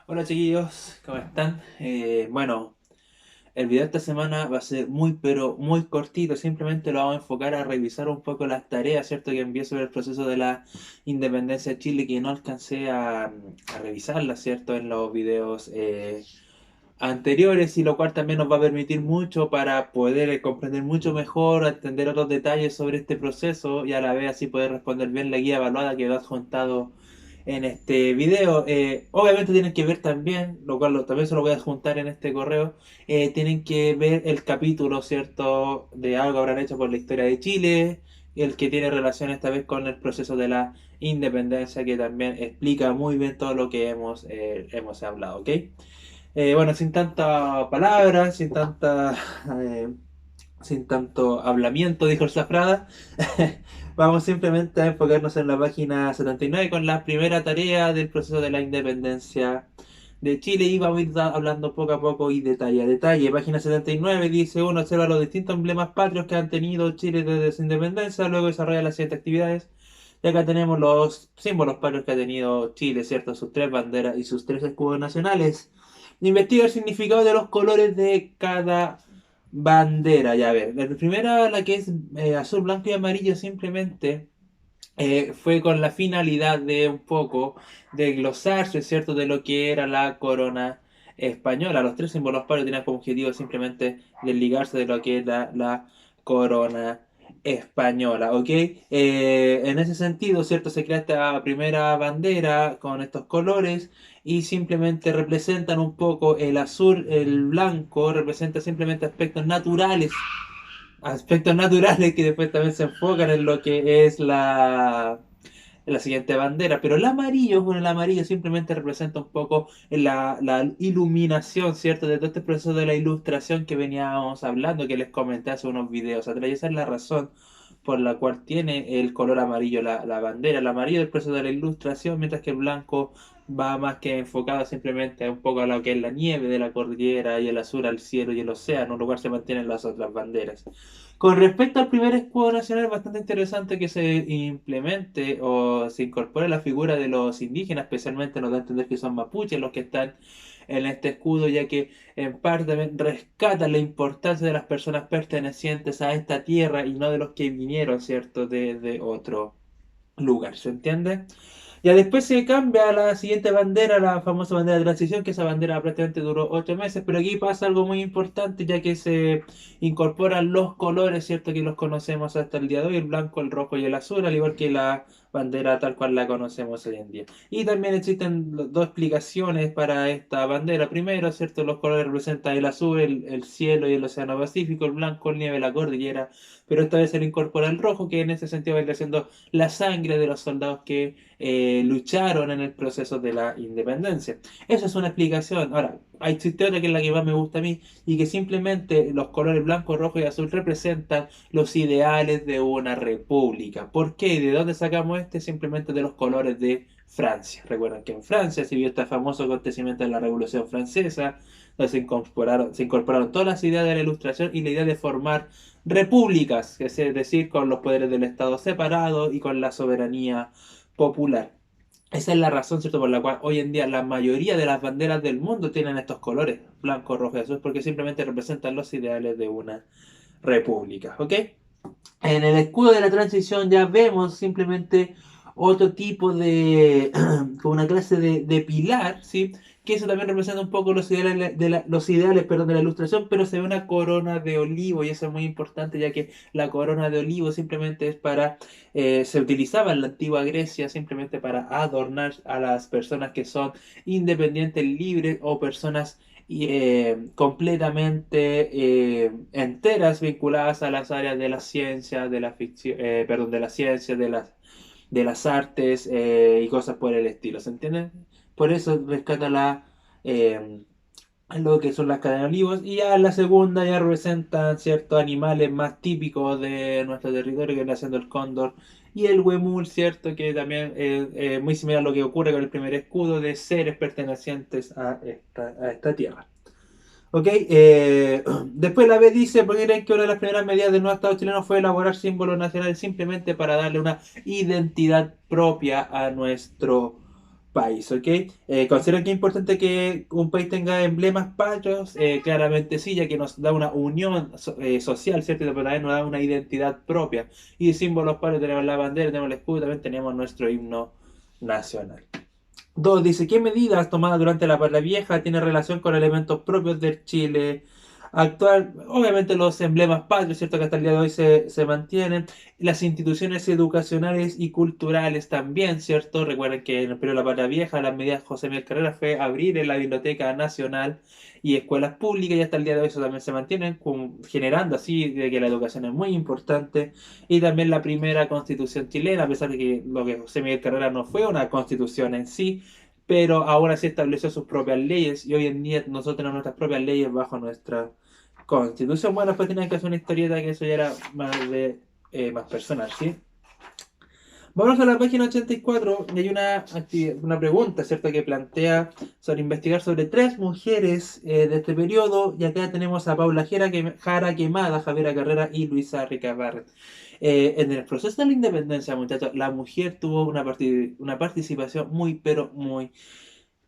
Hola chiquillos, ¿cómo están? Bueno, el video de esta semana va a ser muy pero muy cortito, simplemente lo vamos a enfocar a revisar un poco las tareas, ¿cierto? Que envié sobre el proceso de la independencia de Chile que no alcancé a revisarlas, ¿cierto? En los videos anteriores y lo cual también nos va a permitir mucho para poder comprender mucho mejor, entender otros detalles sobre este proceso y a la vez así poder responder bien la guía evaluada que he adjuntado en este video. Obviamente tienen que ver también, lo cual también se lo voy a adjuntar en este correo, tienen que ver el capítulo, ¿cierto?, de algo habrán hecho por la historia de Chile, el que tiene relación esta vez con el proceso de la independencia, que también explica muy bien todo lo que hemos hablado, ¿ok? Bueno, sin tanta palabra, eh, sin tanto hablamiento, dijo el Zafrada, vamos simplemente a enfocarnos en la página 79 con la primera tarea del proceso de la independencia de Chile y vamos a ir hablando poco a poco y detalle a detalle. Página 79 dice: uno observa los distintos emblemas patrios que han tenido Chile desde su independencia, luego desarrolla las siguientes actividades. Y acá tenemos los símbolos patrios que ha tenido Chile, ¿cierto? Sus tres banderas y sus tres escudos nacionales. Investiga el significado de los colores de cada bandera. Ya a ver, la primera, la que es azul, blanco y amarillo, simplemente fue con la finalidad de un poco de glosarse, ¿cierto?, de lo que era la corona española. Los tres símbolos patrios tenían como objetivo simplemente desligarse de lo que era la corona española, ¿ok? En ese sentido, ¿cierto? Se crea esta primera bandera con estos colores y simplemente representan un poco el azul, el blanco, representa simplemente aspectos naturales que después también se enfocan en lo que es la siguiente bandera, pero el amarillo, bueno, el amarillo simplemente representa un poco la iluminación, ¿cierto? De todo este proceso de la ilustración que veníamos hablando, que les comenté hace unos videos atrás, y esa es la razón por la cual tiene el color amarillo la bandera. El amarillo es el proceso de la ilustración, mientras que el blanco va más que enfocado simplemente un poco a lo que es la nieve de la cordillera y el azul al cielo y el océano, un lugar se mantienen las otras banderas. Con respecto al primer escudo nacional, es bastante interesante que se implemente o se incorpore la figura de los indígenas, especialmente nos da a entender que son mapuches los que están en este escudo, ya que en parte también rescata la importancia de las personas pertenecientes a esta tierra y no de los que vinieron, ¿cierto?, de otro lugar, ¿se entiende? Ya después se cambia a la siguiente bandera, la famosa bandera de transición, que esa bandera prácticamente duró 8 meses, pero aquí pasa algo muy importante, ya que se incorporan los colores, ¿cierto? Que los conocemos hasta el día de hoy, el blanco, el rojo y el azul, al igual que la bandera tal cual la conocemos hoy en día. Y también existen dos explicaciones para esta bandera. Primero, ¿cierto? Los colores representan el azul, el cielo y el océano Pacífico, el blanco, el nieve, la cordillera, pero esta vez se le incorpora el rojo, que en ese sentido va siendo la sangre de los soldados que lucharon en el proceso de la independencia. Esa es una explicación. Ahora, existe otra que es la que más me gusta a mí y que simplemente los colores blanco, rojo y azul representan los ideales de una república. ¿Por qué? ¿De dónde sacamos este? Simplemente de los colores de Francia. Recuerden que en Francia se vio este famoso acontecimiento de la Revolución Francesa, donde se incorporaron todas las ideas de la Ilustración y la idea de formar repúblicas, es decir, con los poderes del Estado separados y con la soberanía popular. Esa es la razón, ¿cierto?, por la cual hoy en día la mayoría de las banderas del mundo tienen estos colores, blanco, rojo y azul, porque simplemente representan los ideales de una república, ¿ok? En el escudo de la transición ya vemos simplemente otro tipo de, como una clase de pilar, ¿sí? Que eso también representa un poco los ideales los ideales, perdón, de la ilustración, pero se ve una corona de olivo y eso es muy importante ya que la corona de olivo simplemente es se utilizaba en la antigua Grecia simplemente para adornar a las personas que son independientes, libres o personas completamente enteras vinculadas a las áreas de la ciencia, de la ficción, perdón, de la ciencia, de las artes y cosas por el estilo, ¿se entiende? Por eso rescata eh, lo que son las cadenas de olivos y ya la segunda ya representan ciertos animales más típicos de nuestro territorio, que viene siendo el cóndor y el huemul, ¿cierto? Que también es muy similar a lo que ocurre con el primer escudo de seres pertenecientes a esta tierra. ¿Ok? Después la B dice: ¿por qué creen que una de las primeras medidas del nuevo Estado chileno fue elaborar símbolos nacionales simplemente para darle una identidad propia a nuestro país, ¿ok? ¿Consideran que es importante que un país tenga emblemas patrios? Claramente sí, ya que nos da una unión social, ¿cierto? Pero también nos da una identidad propia. Y de símbolos patrios tenemos la bandera, tenemos el escudo, también tenemos nuestro himno nacional. Dos, dice, ¿qué medidas tomadas durante la Patria Vieja tienen relación con elementos propios del Chile actual? Obviamente los emblemas patrios, ¿cierto? Que hasta el día de hoy se mantienen. Las instituciones educacionales y culturales también, ¿cierto? Recuerden que en el periodo de la Patria Vieja las medidas de José Miguel Carrera fue abrir en la Biblioteca Nacional y escuelas públicas y hasta el día de hoy eso también se mantiene, generando así de que la educación es muy importante. Y también la primera constitución chilena, a pesar de que lo que José Miguel Carrera no fue una constitución en sí, pero ahora sí estableció sus propias leyes y hoy en día nosotros tenemos nuestras propias leyes bajo nuestra constitución. Bueno, después tenían que hacer una historieta que eso ya era más personal, ¿sí? Vamos a la página 84 y hay una pregunta, ¿cierto? Que plantea sobre investigar sobre tres mujeres de este periodo. Y acá tenemos a Paula Jara Quemada, Javiera Carrera y Luisa Ricabarre. En el proceso de la independencia, muchachos, la mujer tuvo una participación muy, pero muy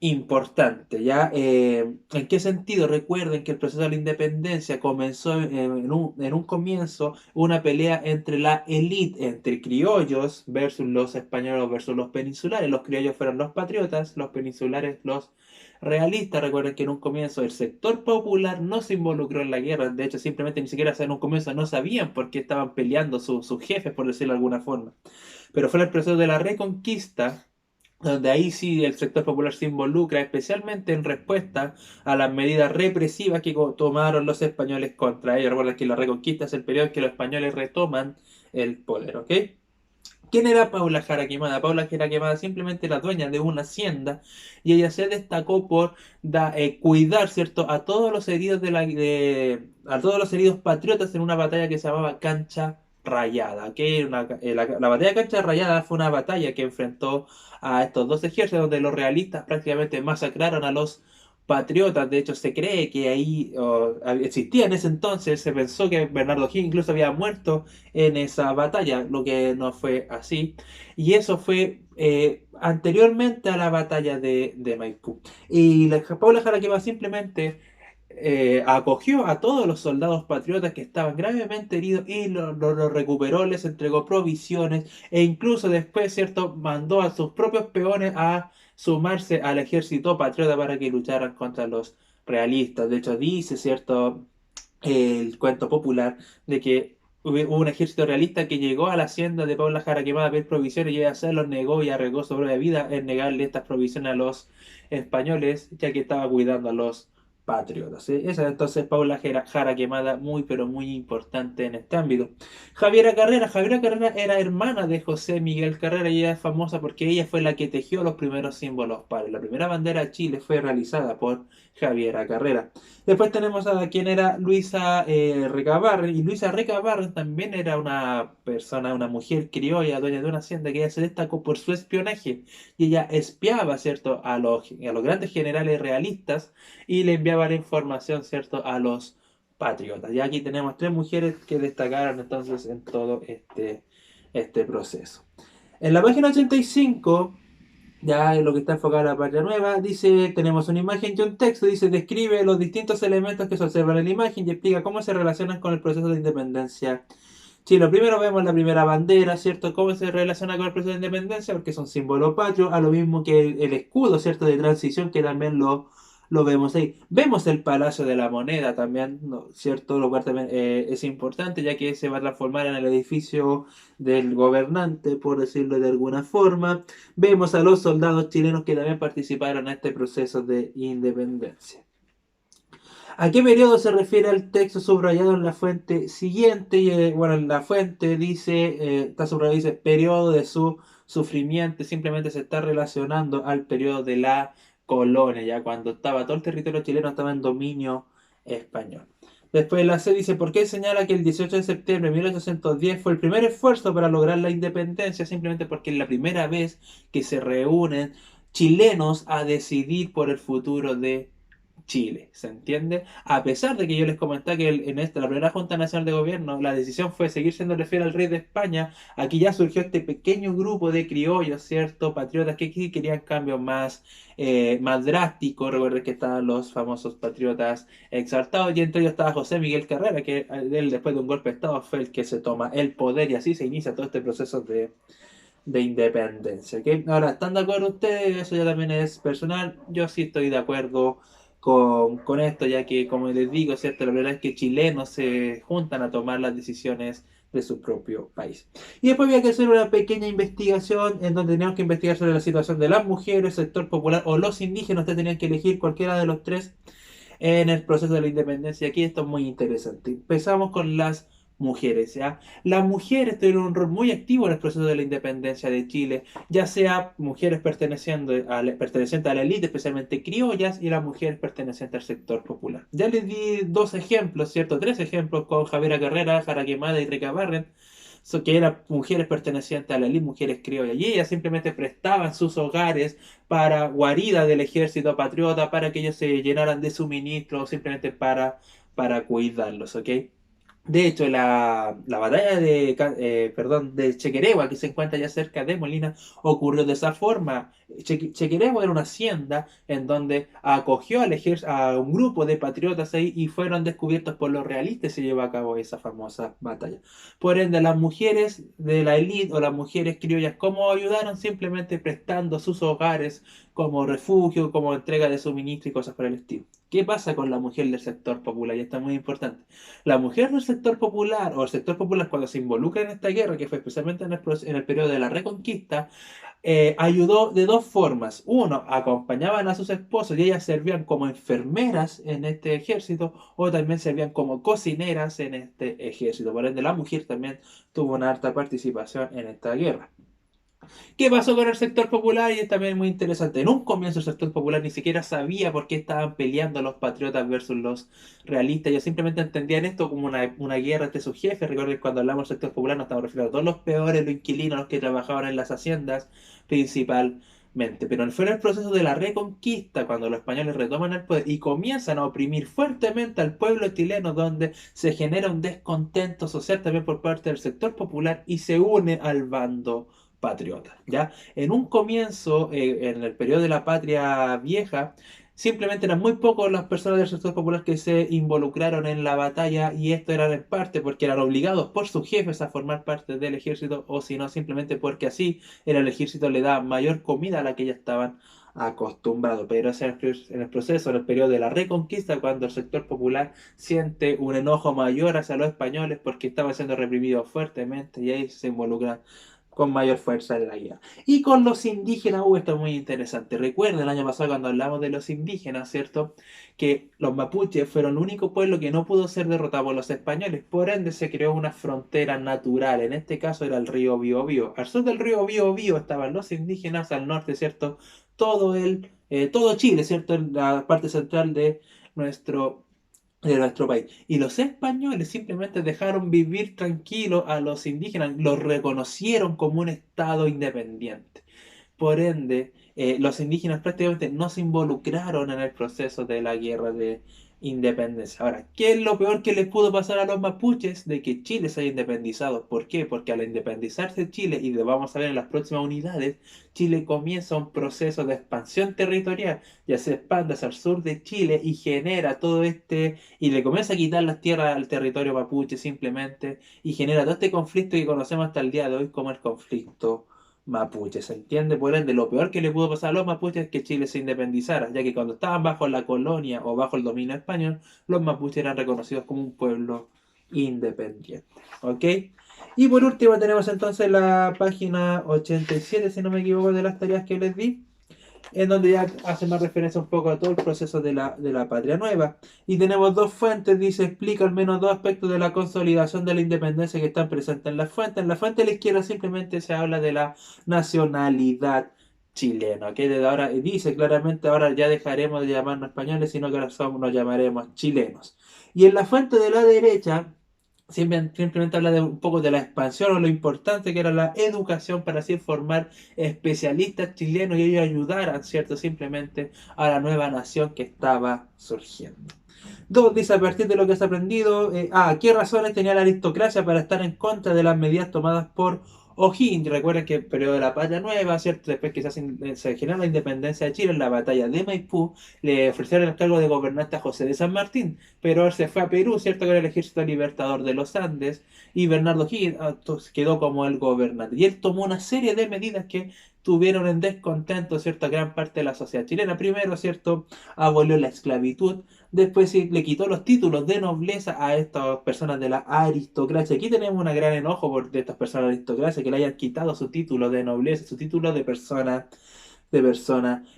importante, ¿ya? ¿En qué sentido? Recuerden que el proceso de la independencia comenzó en un comienzo una pelea entre la élite, entre criollos versus los españoles versus los peninsulares. Los criollos fueron los patriotas, los peninsulares los realistas. Recuerden que en un comienzo el sector popular no se involucró en la guerra. De hecho, simplemente ni siquiera en un comienzo no sabían por qué estaban peleando sus jefes, por decirlo de alguna forma. Pero fue en el proceso de la reconquista donde ahí sí el sector popular se involucra, especialmente en respuesta a las medidas represivas que tomaron los españoles contra ellos. Recuerda que la reconquista es el periodo en que los españoles retoman el poder, ¿ok? ¿Quién era Paula Jara Quemada? Paula Jara Quemada simplemente era dueña de una hacienda y ella se destacó por cuidar, ¿cierto?, a todos los heridos a todos los heridos patriotas en una batalla que se llamaba Cancha Rayada. La batalla de Cancha Rayada fue una batalla que enfrentó a estos dos ejércitos donde los realistas prácticamente masacraron a los patriotas. De hecho, se cree que ahí existía en ese entonces, se pensó que Bernardo Higgins incluso había muerto en esa batalla, lo que no fue así. Y eso fue anteriormente a la batalla de Maipú. Y Paula Jaraqueva simplemente acogió a todos los soldados patriotas que estaban gravemente heridos y los recuperó, les entregó provisiones e incluso después, ¿cierto?, mandó a sus propios peones a sumarse al ejército patriota para que lucharan contra los realistas. De hecho, dice, ¿cierto?, el cuento popular de que hubo un ejército realista que llegó a la hacienda de Paula Jara Quemada a pedir provisiones y ella se los negó y arriesgó su propia vida en negarle estas provisiones a los españoles, ya que estaba cuidando a los patriotas. ¿Sí? Esa es entonces Paula Jara Quemada, muy pero muy importante en este ámbito. Javiera Carrera era hermana de José Miguel Carrera y ella es famosa porque ella fue la que tejió los primeros símbolos patrios. La primera bandera de Chile fue realizada por Javiera Carrera. Después tenemos a quien era Luisa Recabarren, y Luisa Recabarren también era una persona, una mujer criolla, dueña de una hacienda, que ella se destacó por su espionaje, y ella espiaba, ¿cierto?, a los grandes generales realistas, y le enviaba la información, ¿cierto?, a los patriotas. Y aquí tenemos tres mujeres que destacaron entonces en todo este proceso. En la página 85 ya en lo que está enfocada la patria nueva, dice, tenemos una imagen y un texto, dice, describe los distintos elementos que se observan en la imagen y explica cómo se relacionan con el proceso de independencia. Sí, lo primero vemos la primera bandera, ¿cierto? ¿Cómo se relaciona con el proceso de independencia? Porque es un símbolo patrio, a lo mismo que el escudo, ¿cierto? De transición, que también lo vemos ahí. Vemos el Palacio de la Moneda también, ¿no? ¿Cierto? Lo cual también es importante, ya que se va a transformar en el edificio del gobernante, por decirlo de alguna forma. Vemos a los soldados chilenos que también participaron en este proceso de independencia. ¿A qué periodo se refiere el texto subrayado en la fuente siguiente? Y, bueno, en la fuente dice, está subrayado, dice, periodo de su sufrimiento, simplemente se está relacionando al periodo de la colonia, ya cuando estaba todo el territorio chileno estaba en dominio español. Después la C dice, ¿por qué señala que el 18 de septiembre de 1810 fue el primer esfuerzo para lograr la independencia? Simplemente porque es la primera vez que se reúnen chilenos a decidir por el futuro de Chile, ¿se entiende? A pesar de que yo les comenté que en la primera Junta Nacional de Gobierno la decisión fue seguir siendo fiel al rey de España, aquí ya surgió este pequeño grupo de criollos, ¿cierto? Patriotas que querían cambios más drásticos. Recuerden que estaban los famosos patriotas exaltados y entre ellos estaba José Miguel Carrera, que él después de un golpe de Estado fue el que se toma el poder y así se inicia todo este proceso de independencia. ¿Ok? Ahora, ¿están de acuerdo ustedes? Eso ya también es personal. Yo sí estoy de acuerdo con esto, ya que, como les digo, ¿cierto? La verdad es que chilenos se juntan a tomar las decisiones de su propio país. Y después había que hacer una pequeña investigación en donde teníamos que investigar sobre la situación de las mujeres, sector popular o los indígenas. Ustedes tenían que elegir cualquiera de los tres en el proceso de la independencia. Aquí esto es muy interesante. Empezamos con las mujeres, ¿ya? Las mujeres tuvieron un rol muy activo en el proceso de la independencia de Chile, ya sea mujeres pertenecientes a la élite, especialmente criollas, y las mujeres pertenecientes al sector popular. Ya les di dos ejemplos, ¿cierto? Tres ejemplos con Javiera Carrera, Jara Quemada y Rica Barren, que eran mujeres pertenecientes a la élite, mujeres criollas, y ellas simplemente prestaban sus hogares para guarida del ejército patriota, para que ellos se llenaran de suministros, simplemente para cuidarlos, ¿ok? De hecho, la batalla de Chequeregua, que se encuentra ya cerca de Molina, ocurrió de esa forma. Chequeregua era una hacienda en donde acogió a un grupo de patriotas ahí y fueron descubiertos por los realistas y se llevó a cabo esa famosa batalla. Por ende, las mujeres de la élite o las mujeres criollas, ¿cómo ayudaron? Simplemente prestando sus hogares como refugio, como entrega de suministro y cosas por el estilo. ¿Qué pasa con la mujer del sector popular? Y esto es muy importante. La mujer del sector popular, o el sector popular cuando se involucra en esta guerra, que fue especialmente en el periodo de la Reconquista, ayudó de dos formas. Uno, acompañaban a sus esposos y ellas servían como enfermeras en este ejército, o también servían como cocineras en este ejército. Por ende, la mujer también tuvo una alta participación en esta guerra. ¿Qué pasó con el sector popular? Y es también muy interesante. En un comienzo el sector popular ni siquiera sabía por qué estaban peleando los patriotas versus los realistas. Ellos simplemente entendían esto como una guerra entre sus jefes. Recuerden que cuando hablamos del sector popular nos estamos refiriendo a todos los peores, los inquilinos, los que trabajaban en las haciendas principalmente. Pero fue en el proceso de la Reconquista cuando los españoles retoman el poder y comienzan a oprimir fuertemente al pueblo chileno, donde se genera un descontento social también por parte del sector popular y se une al bando patriota, ¿ya? En un comienzo, en el periodo de la Patria Vieja, simplemente eran muy pocos las personas del sector popular que se involucraron en la batalla y esto era en parte porque eran obligados por sus jefes a formar parte del ejército o si no, simplemente porque así el ejército le da mayor comida a la que ya estaban acostumbrados. Pero es en el proceso, en el periodo de la Reconquista, cuando el sector popular siente un enojo mayor hacia los españoles porque estaba siendo reprimido fuertemente y ahí se involucran con mayor fuerza en la guerra. Y con los indígenas, esto es muy interesante. Recuerda el año pasado cuando hablamos de los indígenas, ¿cierto? Que los mapuches fueron el único pueblo que no pudo ser derrotado por los españoles. Por ende se creó una frontera natural. En este caso era el río Biobío. Al sur del río Biobío estaban los indígenas, al norte, ¿cierto? Todo Chile, ¿cierto? En la parte central de nuestro país. Y los españoles simplemente dejaron vivir tranquilos a los indígenas, los reconocieron como un estado independiente. Por ende, los indígenas prácticamente no se involucraron en el proceso de la guerra de independencia. Ahora, ¿qué es lo peor que les pudo pasar a los mapuches de que Chile se haya independizado? ¿Por qué? Porque al independizarse Chile, y lo vamos a ver en las próximas unidades, Chile comienza un proceso de expansión territorial, ya se expande hacia el sur de Chile y genera todo y le comienza a quitar las tierras al territorio mapuche simplemente, y genera todo este conflicto que conocemos hasta el día de hoy como el conflicto mapuche. ¿Se entiende? Por ende, lo peor que le pudo pasar a los mapuches es que Chile se independizara, ya que cuando estaban bajo la colonia o bajo el dominio español, los mapuches eran reconocidos como un pueblo independiente. ¿Ok? Y por último tenemos entonces la página 87, si no me equivoco, de las tareas que les di, en donde ya hace más referencia un poco a todo el proceso de la patria nueva. Y tenemos dos fuentes, dice, explica al menos dos aspectos de la consolidación de la independencia que están presentes en la fuente. En la fuente de la izquierda simplemente se habla de la nacionalidad chilena, que desde ahora dice claramente ahora ya dejaremos de llamarnos españoles, sino que ahora nos llamaremos chilenos. Y en la fuente de la derecha Simplemente habla de un poco de la expansión o lo importante que era la educación para así formar especialistas chilenos y ellos ayudaran, ¿cierto? Simplemente a la nueva nación que estaba surgiendo. Dos, dice, a partir de lo que has aprendido, ¿qué razones tenía la aristocracia para estar en contra de las medidas tomadas por O'Higgins? Recuerden que el periodo de la Patria Nueva, ¿cierto? Después que se genera la independencia de Chile, en la batalla de Maipú, le ofrecieron el cargo de gobernante a José de San Martín, pero él se fue a Perú, ¿cierto? Con el ejército libertador de los Andes, y Bernardo O'Higgins quedó como el gobernante. Y él tomó una serie de medidas que tuvieron en descontento, ¿cierto?, a gran parte de la sociedad chilena. Primero, ¿cierto?, abolió la esclavitud. Después sí, le quitó los títulos de nobleza a estas personas de la aristocracia. Aquí tenemos un gran enojo de estas personas de la aristocracia que le hayan quitado su título de nobleza, su título de persona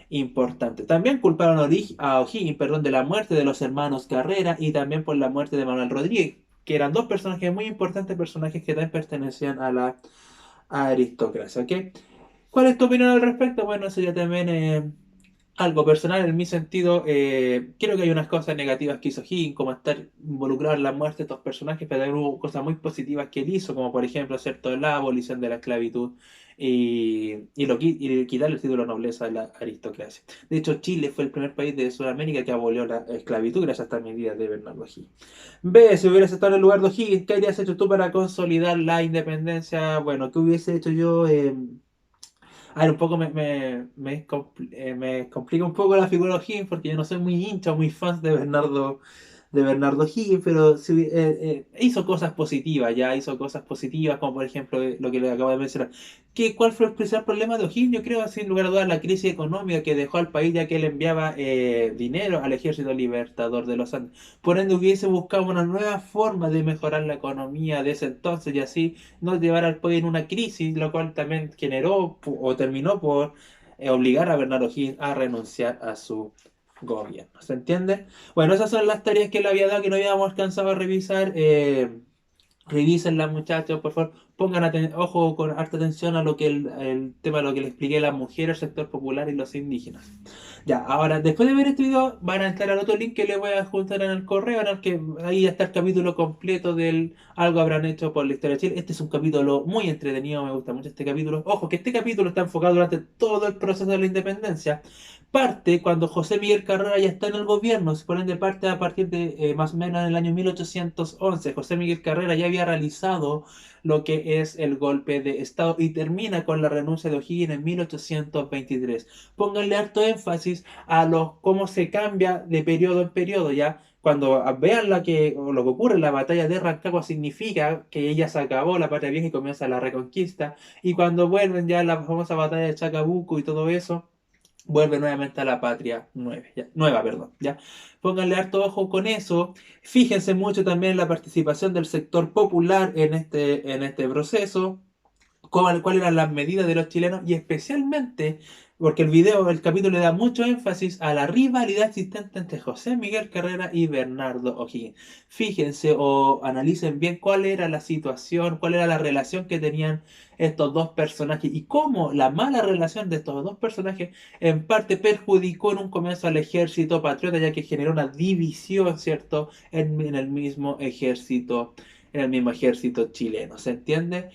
importante. También culparon a O'Higgins, perdón, de la muerte de los hermanos Carrera y también por la muerte de Manuel Rodríguez, que eran dos personajes muy importantes, personajes que también pertenecían a la aristocracia. ¿Ok? ¿Cuál es tu opinión al respecto? Bueno, eso ya también algo personal en mi sentido. Creo que hay unas cosas negativas que hizo Higgins, como estar involucrado en la muerte de estos personajes, pero también hubo cosas muy positivas que él hizo, como por ejemplo, ¿cierto?, la abolición de la esclavitud y quitarle el título de nobleza a la aristocracia. De hecho, Chile fue el primer país de Sudamérica que abolió la esclavitud gracias a estas medidas de Bernardo Higgins. B, si hubieras estado en el lugar de Higgins, ¿qué habrías hecho tú para consolidar la independencia? Bueno, ¿qué hubiese hecho yo? A ver, un poco me complica un poco la figura de O'Higgins porque yo no soy muy hincha o muy fan de Bernardo Higgins, pero sí, hizo cosas positivas, ya hizo cosas positivas, como por ejemplo lo que le acabo de mencionar. ¿Cuál fue el principal problema de O'Higgins? Yo creo, sin lugar a dudas, la crisis económica que dejó al país, ya que él enviaba dinero al Ejército Libertador de los Andes. Por ende, hubiese buscado una nueva forma de mejorar la economía de ese entonces y así no llevar al país en una crisis, lo cual también generó o terminó por obligar a Bernardo Higgins a renunciar a su gobierno. ¿Se entiende? Bueno, esas son las tareas que le había dado que no habíamos alcanzado a revisar. Revísenlas, muchachos, por favor. Pongan ojo con harta atención a lo que el tema de lo que le expliqué a las mujeres, el sector popular y los indígenas. Ya, ahora, después de ver este video, van a entrar al otro link que les voy a juntar en el correo, en el que ahí está el capítulo completo del Algo habrán hecho por la historia de Chile. Este es un capítulo muy entretenido, me gusta mucho este capítulo. Ojo, que este capítulo está enfocado durante todo el proceso de la independencia. Parte cuando José Miguel Carrera ya está en el gobierno, por ende parte a partir de más o menos en el año 1811. José Miguel Carrera ya había realizado lo que es el golpe de Estado y termina con la renuncia de O'Higgins en 1823. Pónganle harto énfasis a cómo se cambia de periodo en periodo, ¿ya? Cuando vean lo que ocurre en la batalla de Rancagua significa que ella se acabó la patria vieja y comienza la reconquista. Y cuando vuelven ya a la famosa batalla de Chacabuco y todo eso, vuelve nuevamente a la patria nueva, perdón, ¿ya? Pónganle harto ojo con eso. Fíjense mucho también en la participación del sector popular en este proceso, cuáles eran las medidas de los chilenos y especialmente porque el capítulo le da mucho énfasis a la rivalidad existente entre José Miguel Carrera y Bernardo O'Higgins. Fíjense o analicen bien cuál era la situación, cuál era la relación que tenían estos dos personajes y cómo la mala relación de estos dos personajes en parte perjudicó en un comienzo al ejército patriota, ya que generó una división, ¿cierto?, en el mismo ejército chileno. ¿Se entiende?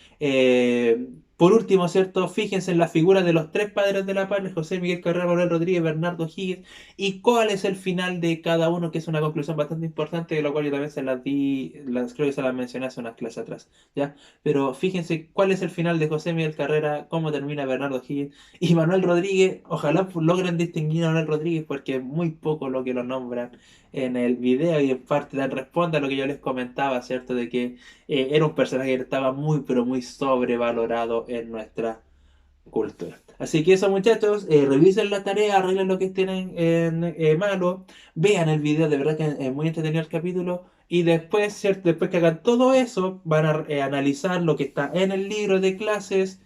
Por último, ¿cierto? Fíjense en la figura de los tres padres de la patria, José Miguel Carrera, Manuel Rodríguez, Bernardo Higgins, y cuál es el final de cada uno, que es una conclusión bastante importante, de lo cual yo también creo que se las mencioné hace unas clases atrás, ¿ya? Pero fíjense cuál es el final de José Miguel Carrera, cómo termina Bernardo Higgins y Manuel Rodríguez. Ojalá logren distinguir a Manuel Rodríguez porque es muy poco lo que lo nombran en el video y en parte responde a lo que yo les comentaba, ¿cierto? De que era un personaje que estaba muy, pero muy sobrevalorado en nuestra cultura. Así que eso, muchachos, revisen la tarea, arreglen lo que tienen en malo, vean el video, de verdad que es muy entretenido el capítulo. Y después, ¿cierto? Después que hagan todo eso, van a analizar lo que está en el libro de clases,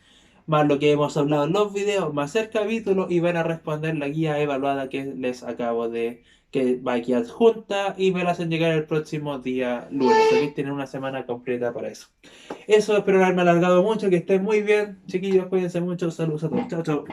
más lo que hemos hablado en los videos, más el capítulo, y van a responder la guía evaluada que les acabo de que va aquí adjunta y me la hacen llegar el próximo día lunes. Aquí tienen una semana completa para eso. Eso, espero no haberme alargado mucho, que estén muy bien, chiquillos, cuídense mucho, saludos a todos, chao, chao.